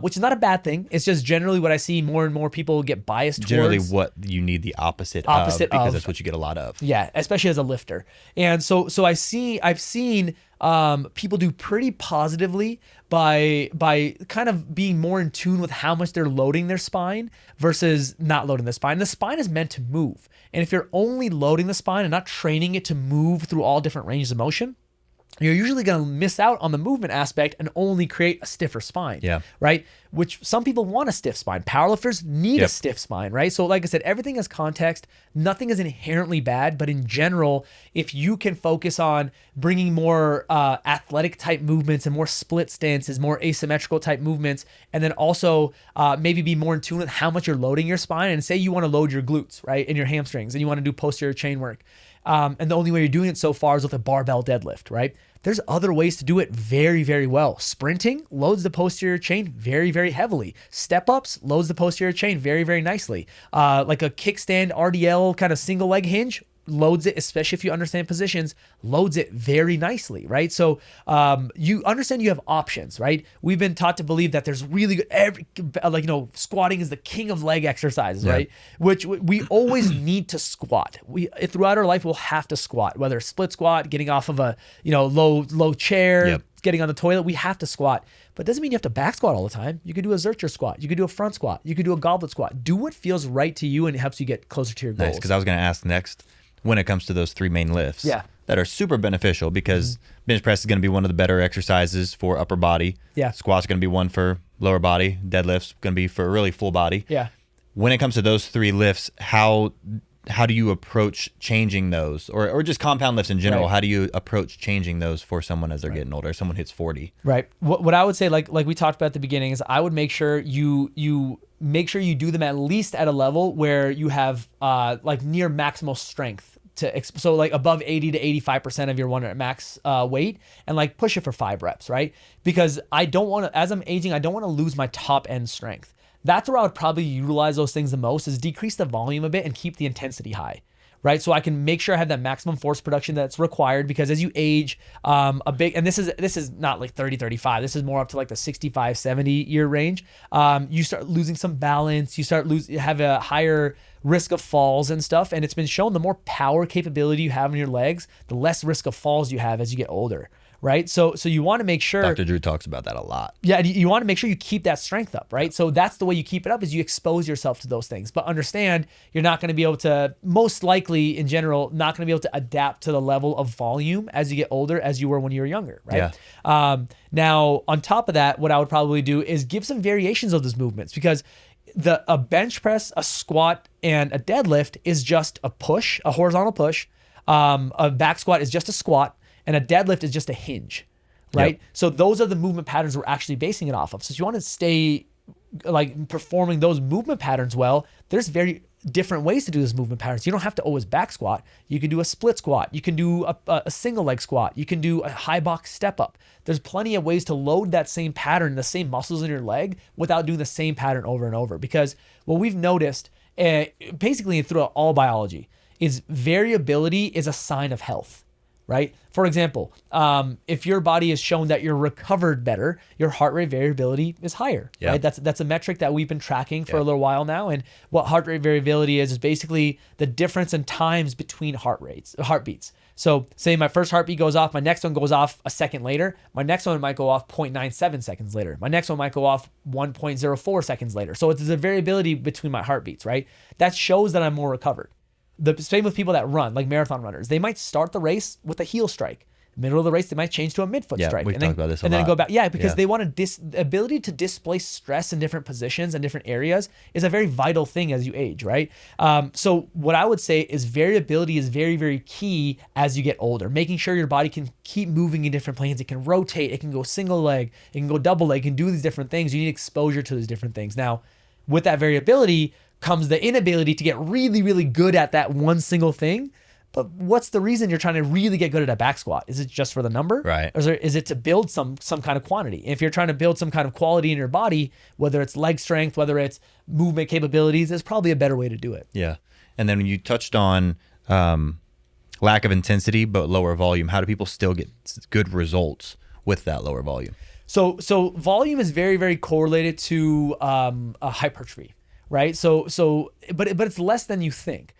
S1: which is not a bad thing. It's just generally what I see more and more people get biased towards.
S3: Generally what you need the opposite of, because that's what you get a lot of.
S1: Yeah, especially as a lifter. And so I've seen people do pretty positively by kind of being more in tune with how much they're loading their spine versus not loading the spine. The spine is meant to move. And if you're only loading the spine and not training it to move through all different ranges of motion, you're usually going to miss out on the movement aspect and only create a stiffer spine, right? Which some people want a stiff spine. Powerlifters need a stiff spine, right? So like I said, everything has context. Nothing is inherently bad, but in general, if you can focus on bringing more athletic type movements and more split stances, more asymmetrical type movements, and then also maybe be more in tune with how much you're loading your spine, and say you want to load your glutes, right, and your hamstrings, and you want to do posterior chain work. And the only way you're doing it so far is with a barbell deadlift, right? There's other ways to do it very, very well. Sprinting loads the posterior chain very, very heavily. Step ups loads the posterior chain very, very nicely. Like a kickstand RDL kind of single leg hinge loads it, especially if you understand positions, loads it very nicely, right? So you understand you have options, right? We've been taught to believe that there's really good, squatting is the king of leg exercises, right? Which we always need to squat. Throughout our life, we'll have to squat, whether it's split squat, getting off of a low chair, getting on the toilet, we have to squat. But it doesn't mean you have to back squat all the time. You could do a Zercher squat. You could do a front squat. You could do a goblet squat. Do what feels right to you and it helps you get closer to your goals.
S3: Nice, because I was going to ask next, when it comes to those 3 main lifts that are super beneficial, because bench press is going to be one of the better exercises for upper body. Squat's going to be one for lower body. Deadlift's going to be for really full body. When it comes to those 3 lifts, how how do you approach changing those, or just compound lifts in general?
S1: Right.
S3: How do you approach changing those for someone as they're getting older? Someone hits 40.
S1: Right. What I would say, like we talked about at the beginning, is I would make sure you make sure you do them at least at a level where you have like near maximal strength so like above 80 to 85% of your 1 rep max weight, and like push it for 5 reps, right? Because I don't want to, as I'm aging, I don't want to lose my top end strength. That's where I would probably utilize those things the most, is decrease the volume a bit and keep the intensity high, right? So I can make sure I have that maximum force production that's required, because as you age, and this is not like 30, 35, this is more up to like the 65, 70 year range. You start losing some balance, you have a higher risk of falls and stuff. And it's been shown the more power capability you have in your legs, the less risk of falls you have as you get older. Right. So you want to make sure.
S3: Dr. Drew talks about that a lot.
S1: Yeah. You want to make sure you keep that strength up. Right. So that's the way you keep it up, is you expose yourself to those things. But understand, you're not going to be able to, most likely in general, not going to be able to adapt to the level of volume as you get older as you were when you were younger. Right.
S3: Yeah.
S1: Now, on top of that, what I would probably do is give some variations of those movements, because a bench press, a squat, and a deadlift is just a push, a horizontal push. A back squat is just a squat. And a deadlift is just a hinge, right?
S3: Yep.
S1: So those are the movement patterns we're actually basing it off of. So if you want to stay like performing those movement patterns well, there's very different ways to do those movement patterns. You don't have to always back squat. You can do a split squat. You can do a single leg squat. You can do a high box step up. There's plenty of ways to load that same pattern, the same muscles in your leg, without doing the same pattern over and over. Because what we've noticed, basically throughout all biology, is variability is a sign of health. Right? For example, if your body has shown that you're recovered better, your heart rate variability is higher.
S3: Yeah.
S1: Right? That's a metric that we've been tracking for a little while now. And what heart rate variability is basically the difference in times between heartbeats. So say my first heartbeat goes off, my next one goes off a second later. My next one might go off 0.97 seconds later. My next one might go off 1.04 seconds later. So it's the variability between my heartbeats, right? That shows that I'm more recovered. The same with people that run, like marathon runners. They might start the race with a heel strike. Middle of the race, they might change to a midfoot strike.
S3: We've talked about this a
S1: and
S3: lot.
S1: then go back. Yeah, because they want the ability to displace stress in different positions and different areas is a very vital thing as you age, right? So what I would say is variability is very, very key as you get older. Making sure your body can keep moving in different planes. It can rotate. It can go single leg. It can go double leg. It can do these different things. You need exposure to those different things. Now, with that variability comes the inability to get really, really good at that one single thing. But what's the reason you're trying to really get good at a back squat? Is it just for the number?
S3: Right.
S1: Or is it to build some kind of quantity? If you're trying to build some kind of quality in your body, whether it's leg strength, whether it's movement capabilities, there's probably a better way to do it.
S3: Yeah. And then when you touched on lack of intensity but lower volume, how do people still get good results with that lower volume?
S1: So volume is very, very correlated to a hypertrophy. Right. But it's less than you think.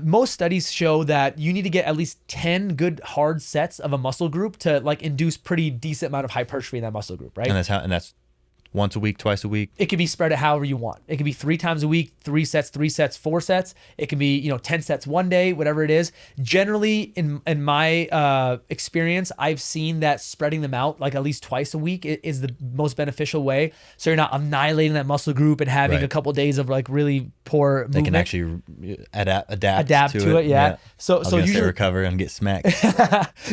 S1: Most studies show that you need to get at least 10 good hard sets of a muscle group to like induce pretty decent amount of hypertrophy in that muscle group. Right.
S3: And that's once a week, twice a week.
S1: It can be spread out however you want. It can be 3 times a week, 3 sets, 4 sets. It can be, 10 sets one day, whatever it is. Generally, in my experience, I've seen that spreading them out like at least twice a week is the most beneficial way. So you're not annihilating that muscle group and having a couple of days of like really poor movement.
S3: They can actually adapt
S1: to it. Yeah. So usually
S3: recover and get smacked.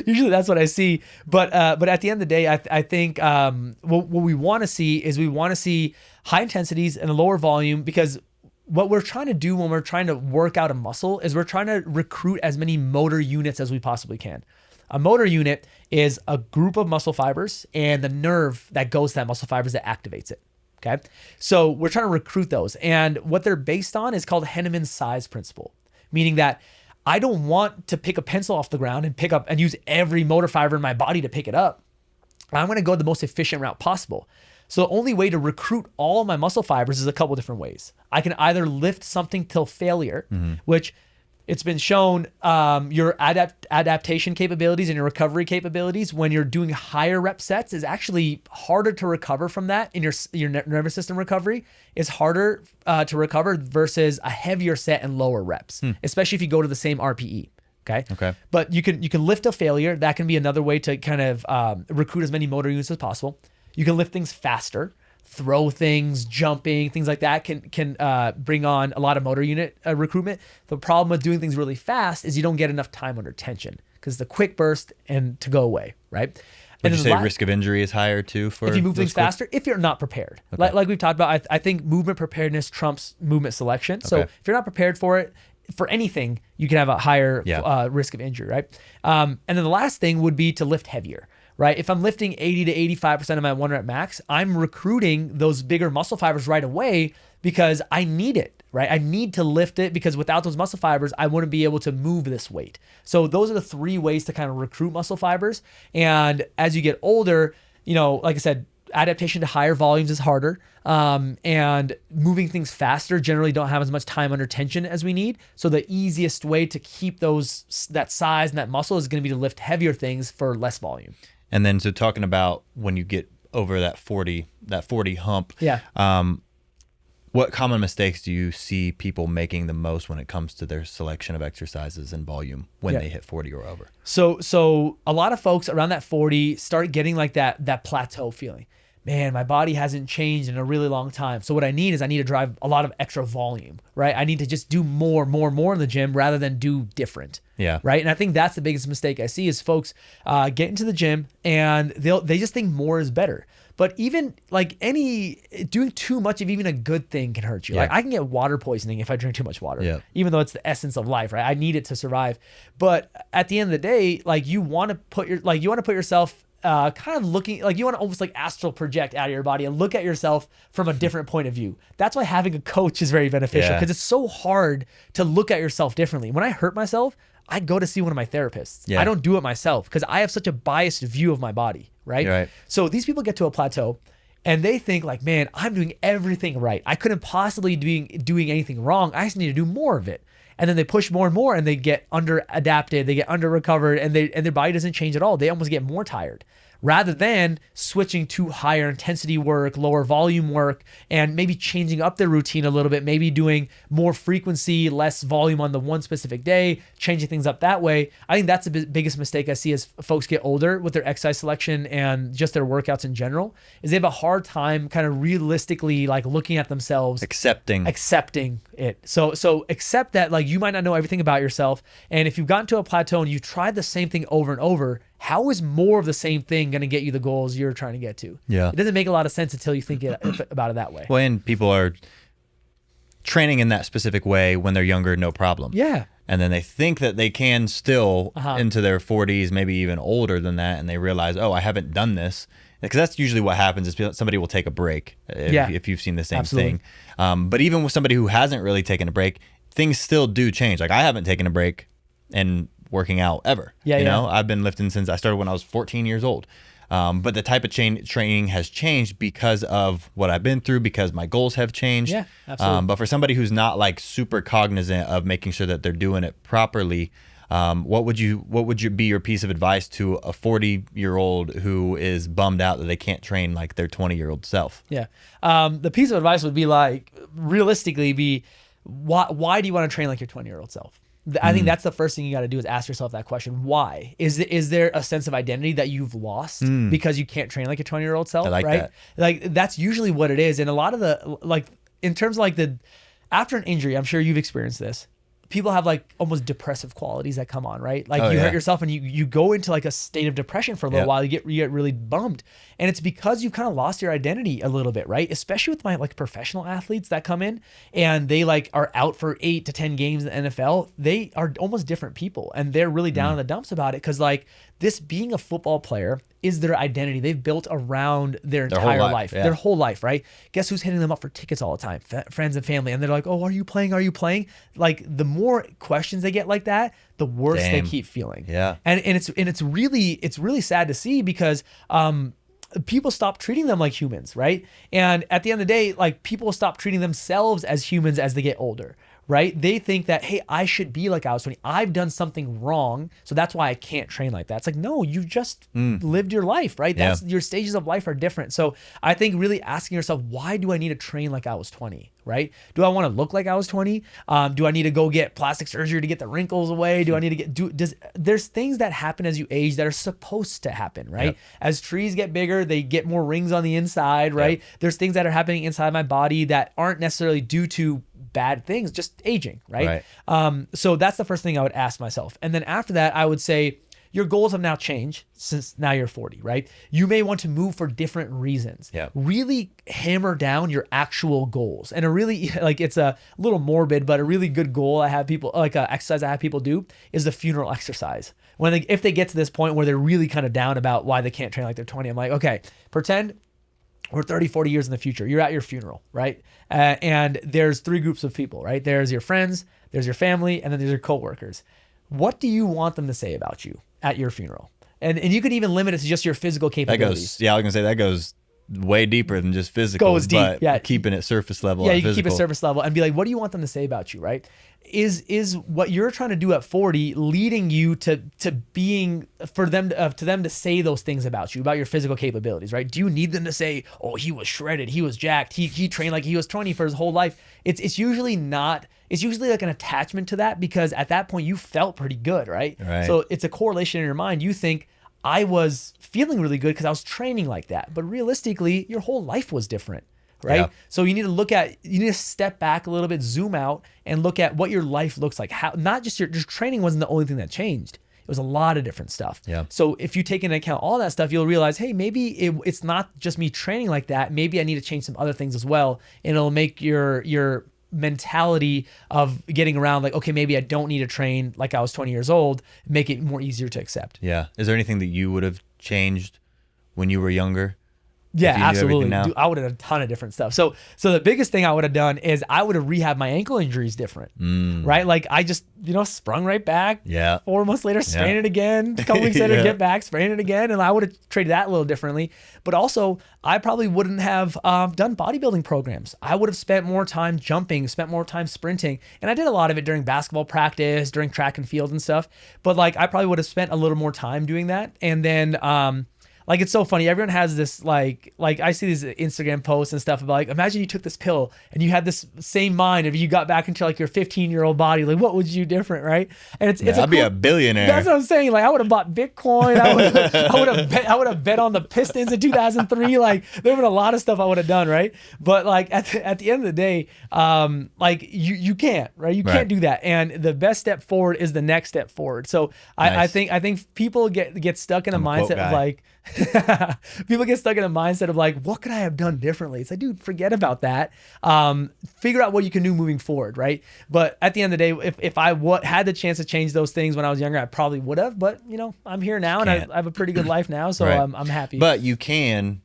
S1: Usually that's what I see. But at the end of the day, I think what we want to see is we want to see high intensities and a lower volume, because what we're trying to do when we're trying to work out a muscle is we're trying to recruit as many motor units as we possibly can. A motor unit is a group of muscle fibers and the nerve that goes to that muscle fibers that activates it. Okay. So we're trying to recruit those. And what they're based on is called Henneman's size principle, meaning that I don't want to pick a pencil off the ground and pick up and use every motor fiber in my body to pick it up. I'm going to go the most efficient route possible. So the only way to recruit all of my muscle fibers is a couple different ways. I can either lift something till failure, which it's been shown your adaptation capabilities and your recovery capabilities when you're doing higher rep sets is actually harder to recover from that in your nervous system recovery is harder to recover versus a heavier set and lower reps, especially if you go to the same RPE. Okay. But you can lift a failure. That can be another way to kind of recruit as many motor units as possible. You can lift things faster throw things, jumping, things like that can bring on a lot of motor unit recruitment. The problem with doing things really fast is you don't get enough time under tension because it's a quick burst and to go away, right?
S3: Would
S1: And
S3: you
S1: then
S3: say risk of injury is higher too for
S1: if you move
S3: those
S1: things faster, if you're not prepared.
S3: Okay.
S1: Like we've talked about, I think movement preparedness trumps movement selection. So
S3: Okay.
S1: if you're not prepared for it, for anything, you can have a higher
S3: Yeah.
S1: risk of injury, right? And then the last thing would be to lift heavier, right? If I'm lifting 80 to 85% of my 1 rep max, I'm recruiting those bigger muscle fibers right away because I need it, right? I need to lift it because without those muscle fibers, I wouldn't be able to move this weight. So those are the 3 ways to kind of recruit muscle fibers. And as you get older, you know, like I said, adaptation to higher volumes is harder. And moving things faster generally don't have as much time under tension as we need. So the easiest way to keep that size and that muscle is going to be to lift heavier things for less volume.
S3: And then so talking about when you get over that 40 hump,
S1: Yeah.
S3: what common mistakes do you see people making the most when it comes to their selection of exercises and volume when
S1: Yeah.
S3: they hit 40 or over?
S1: So a lot of folks around that 40 start getting like that plateau feeling. Man, my body hasn't changed in a really long time. So what I need to drive a lot of extra volume, right? I need to just do more in the gym rather than do different.
S3: Yeah.
S1: Right. And I think that's the biggest mistake I see is folks get into the gym and they just think more is better. But even like doing too much of even a good thing can hurt you.
S3: Yeah.
S1: Like I can get water poisoning if I drink too much water,
S3: Yeah.
S1: even though it's the essence of life, right? I need it to survive. But at the end of the day, like you want to put yourself kind of looking like you want to almost like astral project out of your body and look at yourself from a different point of view. That's why having a coach is very beneficial
S3: Yeah.
S1: because it's so hard to look at yourself differently. When I hurt myself, I go to see one of my therapists.
S3: Yeah.
S1: I don't do it myself because I have such a biased view of my body, right?
S3: Right.
S1: So these people get to a plateau and they think like, man, I'm doing everything right. I couldn't possibly be doing anything wrong. I just need to do more of it. And then they push more and more and they get under adapted, they get under recovered and their body doesn't change at all. They almost get more tired. Rather than switching to higher intensity work, lower volume work, and maybe changing up their routine a little bit, maybe doing more frequency, less volume on the one specific day, changing things up that way. I think that's the biggest mistake I see as folks get older with their exercise selection and just their workouts in general, is they have a hard time kind of realistically like looking at themselves.
S3: Accepting
S1: it. So accept that like you might not know everything about yourself. And if you've gotten to a plateau and you've tried the same thing over and over, how is more of the same thing going to get you the goals you're trying to get to?
S3: Yeah.
S1: It doesn't make a lot of sense until you think about it that way.
S3: Well, and people are training in that specific way when they're younger, no problem.
S1: Yeah.
S3: And then they think that they can still into their 40s, maybe even older than that, and they realize, oh, I haven't done this. Because that's usually what happens is somebody will take a break if you've seen the same
S1: Absolutely.
S3: thing. But even with somebody who hasn't really taken a break, things still do change. Like I haven't taken a break and working out ever.
S1: Yeah,
S3: you know, I've been lifting since I started when I was 14 years old. But the type of training has changed because of what I've been through, because my goals have changed.
S1: Yeah, absolutely.
S3: But for somebody who's not like super cognizant of making sure that they're doing it properly, what would be your piece of advice to a 40-year-old who is bummed out that they can't train like their 20-year-old self?
S1: Yeah. The piece of advice would be like, realistically, why do you want to train like your 20-year-old self? I think that's the first thing you got to do is ask yourself that question. Why? Is there a sense of identity that you've lost because you can't train like your 20-year-old self?
S3: I like
S1: right?
S3: that.
S1: Like that's usually what it is. And a lot of the, like in terms of like after an injury, I'm sure you've experienced this. People have like almost depressive qualities that come on, right? Like you hurt yourself and you go into like a state of depression for a little while. You get really bummed. And it's because you've kind of lost your identity a little bit, right? Especially with my like professional athletes that come in and they like are out for 8 to 10 games in the NFL. They are almost different people and they're really down in the dumps about it. Cause like this being a football player is their identity. They've built around their entire life.
S3: Yeah.
S1: Their whole life, right? Guess who's hitting them up for tickets all the time? Friends and family. And they're like, oh, are you playing? Are you playing? Like the more questions they get like that, the worse they keep feeling.
S3: Yeah.
S1: And it's really sad to see because people stop treating them like humans, right? And at the end of the day, like people stop treating themselves as humans as they get older. right? They think that, hey, I should be like I was 20. I've done something wrong, so that's why I can't train like that. It's like, no, you just lived your life, right? That's your stages of life are different. So I think really asking yourself, why do I need to train like I was 20, right? Do I want to look like I was 20? Do I need to go get plastic surgery to get the wrinkles away? Do I need to there's things that happen as you age that are supposed to happen, right? As trees get bigger, they get more rings on the inside, right? There's things that are happening inside my body that aren't necessarily due to bad things, just aging, right? So that's the first thing I would ask myself. And then after that, I would say, your goals have now changed since now you're 40, right? You may want to move for different reasons. Really hammer down your actual goals. And a really, like, it's a little morbid, but a really good goal I have people, like a exercise I have people do is the funeral exercise. If they get to this point where they're really kind of down about why they can't train like they're 20, I'm like, okay, pretend we're 30, 40 years in the future. You're at your funeral, right? And there's 3 groups of people, right? There's your friends, there's your family, and then there's your coworkers. What do you want them to say about you at your funeral? And you could even limit it to just your physical capabilities.
S3: I was gonna say that goes way deeper than just physical.
S1: Goes deep,
S3: but keeping it surface level.
S1: Yeah, you can keep it surface level and be like, what do you want them to say about you, right? Is what you're trying to do at 40 leading you to being for them to say those things about you, about your physical capabilities, right? Do you need them to say, oh, he was shredded, he was jacked, he trained like he was 20 for his whole life? It's usually not. It's usually like an attachment to that, because at that point you felt pretty good, right? So it's a correlation in your mind. You think, I was feeling really good because I was training like that. But realistically, your whole life was different, right? So you need to step back a little bit, zoom out, and look at what your life looks like. How, not just your training wasn't the only thing that changed. It was a lot of different stuff. So if you take into account all that stuff, you'll realize, hey, maybe it's not just me training like that. Maybe I need to change some other things as well. And it'll make your mentality of getting around like, okay, maybe I don't need to train like I was 20 years old, make it more easier to accept.
S3: Is there anything that you would have changed when you were younger?
S1: Yeah, absolutely. Dude, I would have done a ton of different stuff. So the biggest thing I would have done is I would have rehabbed my ankle injuries different, right? Like I just, sprung right back. 4 months later, sprained it again. A couple weeks later, get back, sprained it again. And I would have treated that a little differently. But also, I probably wouldn't have done bodybuilding programs. I would have spent more time jumping, spent more time sprinting. And I did a lot of it during basketball practice, during track and field and stuff. But like, I probably would have spent a little more time doing that. And then, like, it's so funny. Everyone has this, like I see these Instagram posts and stuff about, like, imagine you took this pill and you had this same mind if you got back into like your 15-year-old body. Like, what would you do different, right? And it's
S3: I'd be a billionaire.
S1: That's what I'm saying. Like, I would have bought Bitcoin. I would have bet on the Pistons in 2003. Like, there would have been a lot of stuff I would have done, right? But like at the end of the day, like you can't, right? You can't do that. And the best step forward is the next step forward. So I think people get stuck in a mindset of like. People get stuck in a mindset of like, what could I have done differently? It's like, dude, forget about that. Figure out what you can do moving forward, right? But at the end of the day, if I had the chance to change those things when I was younger, I probably would have. But I'm here now, and I have a pretty good life now, so I'm happy.
S3: But you can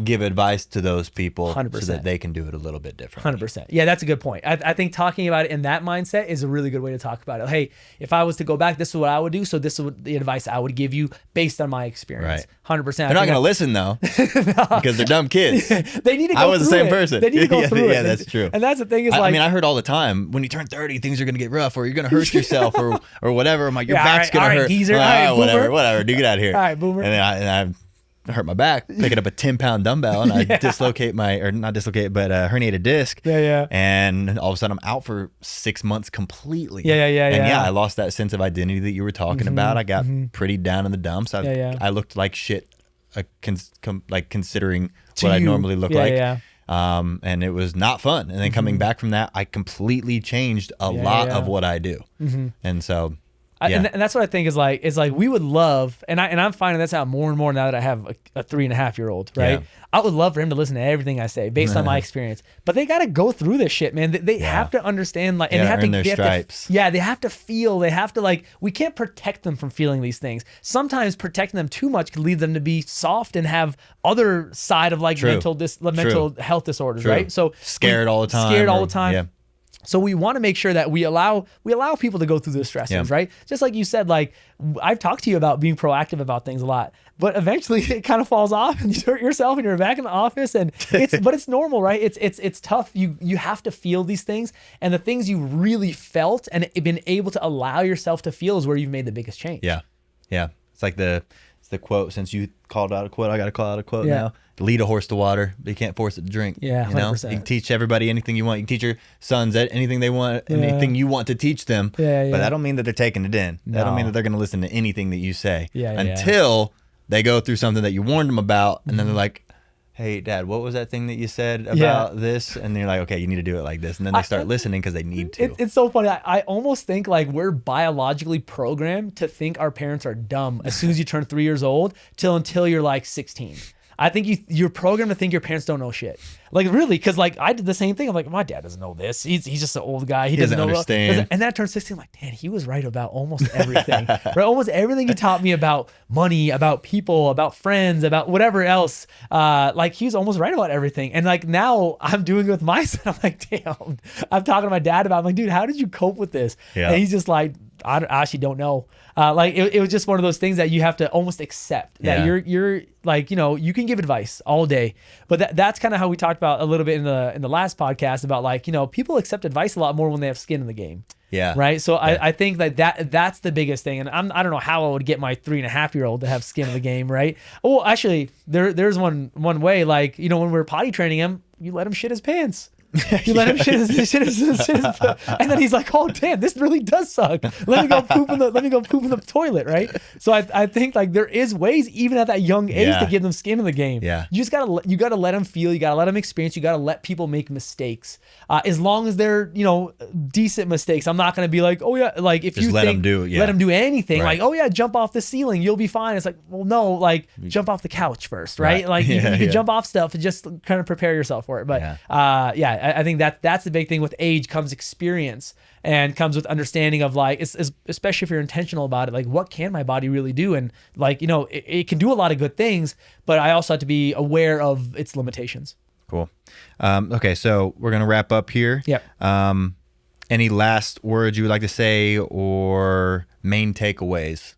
S3: give advice to those people
S1: 100%.
S3: So that they can do it a little bit differently.
S1: 100%. Yeah, that's a good point. I think talking about it in that mindset is a really good way to talk about it. Hey, if I was to go back, this is what I would do. So this is the advice I would give you based on my experience. 100%.
S3: They're not going to listen though, because they're dumb kids.
S1: They need to go
S3: I was the same person.
S1: They need to go through it.
S3: Yeah, that's true.
S1: And that's the thing is
S3: I mean, I heard all the time, when you turn 30, things are going to get rough, or you're going to hurt yourself, or whatever. I'm like, your back's going to hurt.
S1: Geezer.
S3: Whatever. Dude, get out of here.
S1: All right, boomer.
S3: And I hurt my back picking up a 10-pound dumbbell, and I herniated a disc. And all of a sudden I'm out for 6 months completely. And I lost that sense of identity that you were talking about. I got pretty down in the dumps. I looked like shit, considering what I normally look like. And it was not fun. And then coming back from that, I completely changed a lot of what I do. And so
S1: and that's what I think is like we would love, and I'm finding that's out more and more now that I have a 3.5-year-old, right? I would love for him to listen to everything I say based on my experience, but they got to go through this shit, man. They have to understand, like, and they have to
S3: their stripes.
S1: They have to feel. They have to, like, we can't protect them from feeling these things. Sometimes protecting them too much can lead them to be soft and have other side of like mental health disorders, right? So
S3: scared all the time.
S1: Yeah. So we want to make sure that we allow people to go through those stressors, right? Just like you said, like I've talked to you about being proactive about things a lot, but eventually it kind of falls off and you hurt yourself and you're back in the office and it's normal, right? It's tough. You have to feel these things, and the things you really felt and been able to allow yourself to feel is where you've made the biggest change.
S3: Yeah. It's like the quote, since you called out a quote, I got to call out a quote now. Lead a horse to water, but you can't force it to drink.
S1: Yeah, 100%.
S3: You can teach everybody anything you want. You can teach your sons anything they want, anything you want to teach them. But that don't mean that they're taking it in. That don't mean that they're going to listen to anything that you say until they go through something that you warned them about, and then they're like, hey, Dad, what was that thing that you said about this? And you're like, okay, you need to do it like this. And then they start listening because they need to.
S1: It's so funny. I almost think like we're biologically programmed to think our parents are dumb as soon as you turn 3 years old until you're like 16. I think you're programmed to think your parents don't know shit. Like really, because like I did the same thing. I'm like, my dad doesn't know this. He's just an old guy. He doesn't know
S3: understand.
S1: And then I turned 16. I'm like, Dan, he was right about almost everything. Right, almost everything he taught me about money, about people, about friends, about whatever else. Like he was almost right about everything. And like now I'm doing it with my son. I'm like, damn. I'm talking to my dad about it. I'm like, dude, how did you cope with this? Yeah. And he's just like, I actually don't know. Like it was just one of those things that you have to almost accept that you're like, you can give advice all day, but that's kind of how we talked about a little bit in the last podcast about like, people accept advice a lot more when they have skin in the game.
S3: Yeah.
S1: Right. So I think that's the biggest thing. And I don't know how I would get my 3.5-year-old to have skin in the game. Right. Oh, actually there's one way, like, when we're potty training him, you let him shit his pants. You let him shit his and then he's like, oh damn, this really does suck. Let me go poop in the toilet, right? So I think like there is ways even at that young age to give them skin in the game.
S3: Yeah.
S1: You just gotta let them feel, you gotta let them experience, you gotta let people make mistakes. As long as they're, decent mistakes. I'm not gonna be like, oh yeah, like if just you let them do anything, right. Like, oh yeah, jump off the ceiling, you'll be fine. It's like, well no, like jump off the couch first, right? Like you can jump off stuff and just kind of prepare yourself for it. But I think that's the big thing. With age comes experience and comes with understanding of like, especially if you're intentional about it, like what can my body really do? And like, it can do a lot of good things, but I also have to be aware of its limitations.
S3: Cool. Okay. So we're going to wrap up here.
S1: Yeah.
S3: Any last words you would like to say or main takeaways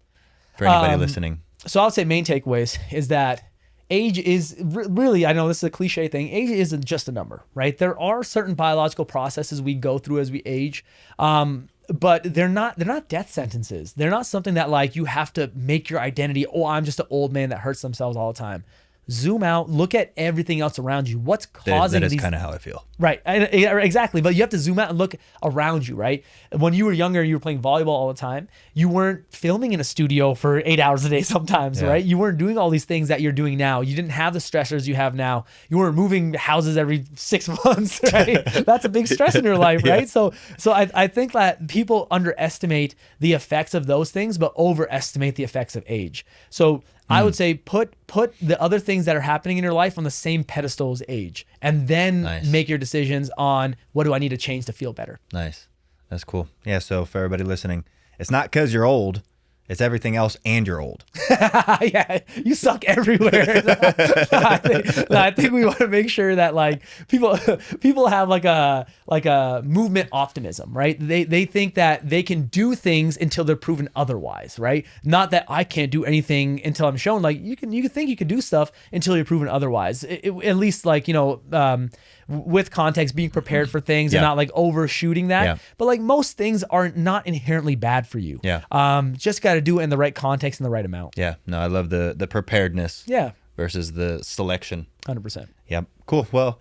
S3: for anybody listening?
S1: So I would say main takeaways is that age is really, I know this is a cliche thing, age isn't just a number, right? There are certain biological processes we go through as we age, but they're not death sentences. They're not something that like you have to make your identity, oh, I'm just an old man that hurts themselves all the time. Zoom out, look at everything else around you. What's causing
S3: that is
S1: these?
S3: Kind of how I feel.
S1: Right, exactly. But you have to zoom out and look around you, right? When you were younger, you were playing volleyball all the time. You weren't filming in a studio for 8 hours a day sometimes, right? You weren't doing all these things that you're doing now. You didn't have the stressors you have now. You weren't moving houses every 6 months, right? That's a big stress in your life, right? So I think that people underestimate the effects of those things, but overestimate the effects of age. So I would say put the other things that are happening in your life on the same pedestal as age, and then make your decisions on what do I need to change to feel better.
S3: Nice. That's cool. Yeah. So for everybody listening, it's not because you're old. It's everything else and you're old.
S1: Yeah, you suck everywhere. I think we want to make sure that like people have like a movement optimism, right? They think that they can do things until they're proven otherwise, right? Not that I can't do anything until I'm shown. Like you can think you can do stuff until you're proven otherwise. At least like with context, being prepared for things and not like overshooting that. Yeah. But like most things are not inherently bad for you.
S3: Yeah.
S1: Just got to do it in the right context and the right amount.
S3: Yeah. No, I love the preparedness.
S1: Yeah.
S3: Versus the selection.
S1: 100%.
S3: Yep. Cool. Well,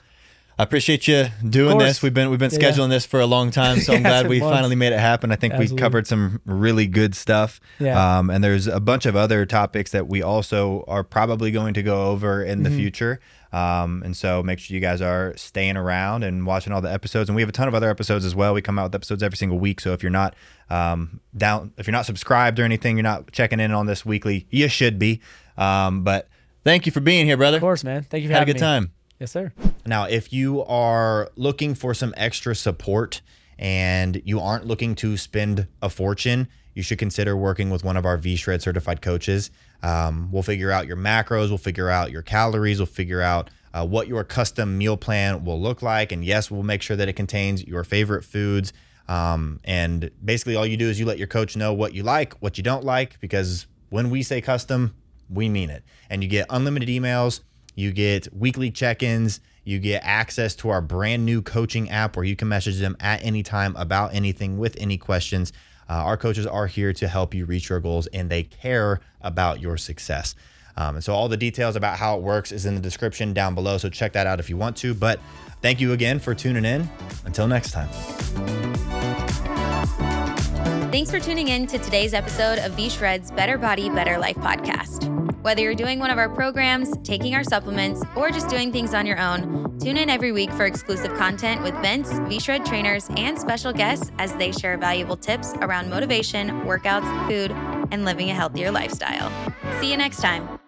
S3: I appreciate you doing this. We've been scheduling this for a long time, so I'm glad we finally made it happen. I think we covered some really good stuff. Yeah. And there's a bunch of other topics that we also are probably going to go over in the future. And so make sure you guys are staying around and watching all the episodes. And we have a ton of other episodes as well. We come out with episodes every single week. So if you're not if you're not subscribed or anything, you're not checking in on this weekly, you should be. But thank you for being here, brother.
S1: Of course, man. Thank you for having me.
S3: Had a good time.
S1: Yes, sir.
S3: Now, if you are looking for some extra support and you aren't looking to spend a fortune, you should consider working with one of our V-Shred certified coaches. We'll figure out your macros. We'll figure out your calories. We'll figure out what your custom meal plan will look like. And yes, we'll make sure that it contains your favorite foods. And basically all you do is you let your coach know what you like, what you don't like, because when we say custom, we mean it. And you get unlimited emails, you get weekly check-ins, you get access to our brand new coaching app where you can message them at any time about anything with any questions. Our coaches are here to help you reach your goals, and they care about your success. And so all the details about how it works is in the description down below. So check that out if you want to. But thank you again for tuning in. Until next time.
S2: Thanks for tuning in to today's episode of V-Shred's Better Body, Better Life podcast. Whether you're doing one of our programs, taking our supplements, or just doing things on your own, tune in every week for exclusive content with Vince, V-Shred trainers, and special guests as they share valuable tips around motivation, workouts, food, and living a healthier lifestyle. See you next time.